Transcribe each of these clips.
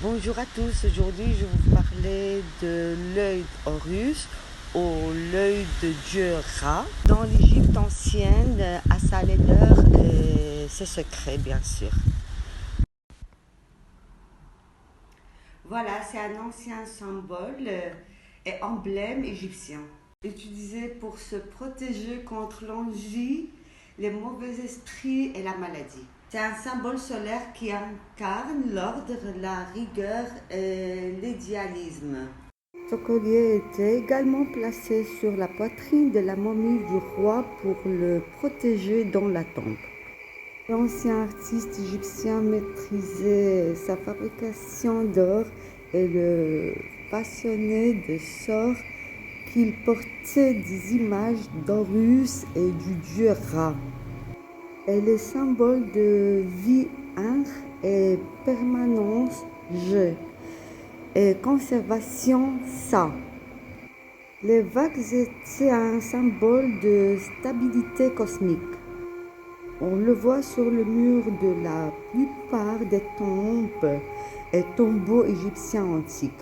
Bonjour à tous, aujourd'hui je vais vous parler de l'œil Horus ou l'œil de Dieu Ra. Dans l'Égypte ancienne, à sa laideur et ses secrets bien sûr. Voilà, c'est un ancien symbole et emblème égyptien, utilisé pour se protéger contre l'envie, les mauvais esprits et la maladie. C'est un symbole solaire qui incarne l'ordre, la rigueur et l'idéalisme. Ce collier était également placé sur la poitrine de la momie du roi pour le protéger dans la tombe. L'ancien artiste égyptien maîtrisait sa fabrication d'or et le façonnait de sorte qu'il portait des images d'Horus et du dieu Ra. Elle est symbole de vie et permanence je et conservation ça. Les vagues étaient un symbole de stabilité cosmique. On le voit sur le mur de la plupart des tombes et tombeaux égyptiens antiques,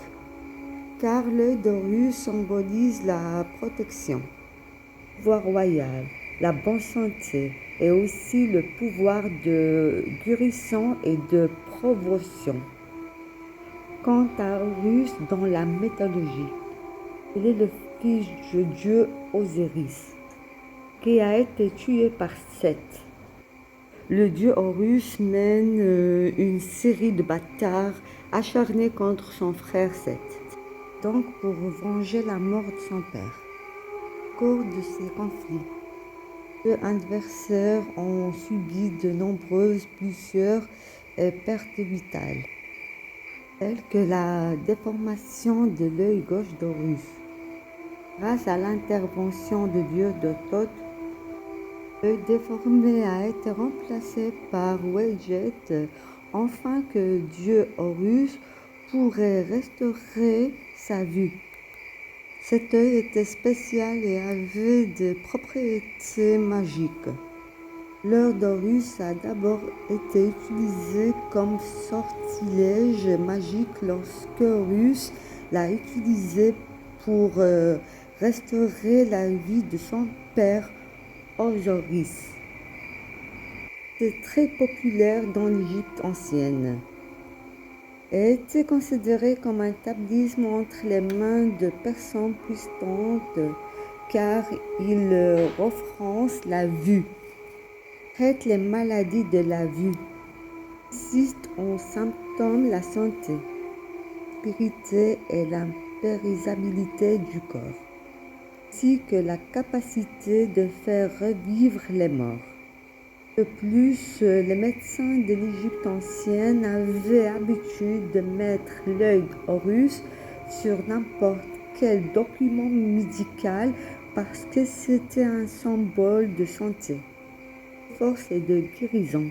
car l'œil d'Horus symbolise la protection, le pouvoir royal, la bonne santé et aussi le pouvoir de guérison et de promotion. Quant à Horus dans la mythologie, il est le fils du dieu Osiris, qui a été tué par Seth. Le dieu Horus mène une série de batailles acharnées contre son frère Seth, donc pour venger la mort de son père. Au cours de ces conflits, les adversaires ont subi de nombreuses blessures et pertes vitales, telles que la déformation de l'œil gauche d'Horus. Grâce à l'intervention de dieu de Thoth, l'œil déformé a été remplacé par Wedjet, afin que dieu Horus pourrait restaurer sa vue. Cet œil était spécial et avait des propriétés magiques. L'œil d'Horus a d'abord été utilisé comme sortilège magique lorsque Horus l'a utilisé pour restaurer la vie de son père Osiris. C'est très populaire dans l'Égypte ancienne et était considéré comme un talisman entre les mains de personnes puissantes car il renforce la vue, traite les maladies de la vue, assiste aux symptômes la santé, la spiritualité et l'impérissabilité du corps, ainsi que la capacité de faire revivre les morts. De plus, les médecins de l'Égypte ancienne avaient l'habitude de mettre l'œil d'Horus sur n'importe quel document médical parce que c'était un symbole de santé, de force et de guérison.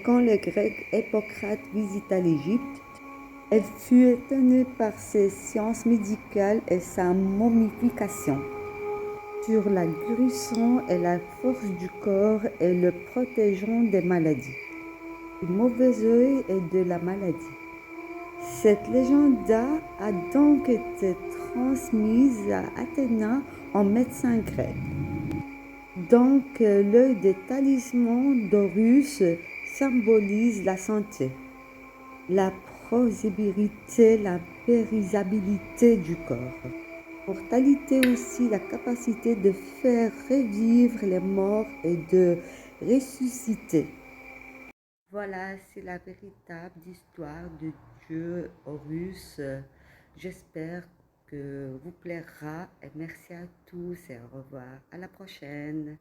Quand le grec Hippocrate visita l'Égypte, elle fut étonnée par ses sciences médicales et sa momification. Sur la guérison et la force du corps et le protégeant des maladies, du mauvais œil et de la maladie. Cette légende a donc été transmise à Athéna en médecin grec. Donc l'œil des talismans d'Horus symbolise la santé, la prospérité, la périsabilité du corps. Mortalité aussi, la capacité de faire revivre les morts et de ressusciter. Voilà, c'est la véritable histoire de Dieu Horus. J'espère que vous plaira et merci à tous et au revoir. À la prochaine.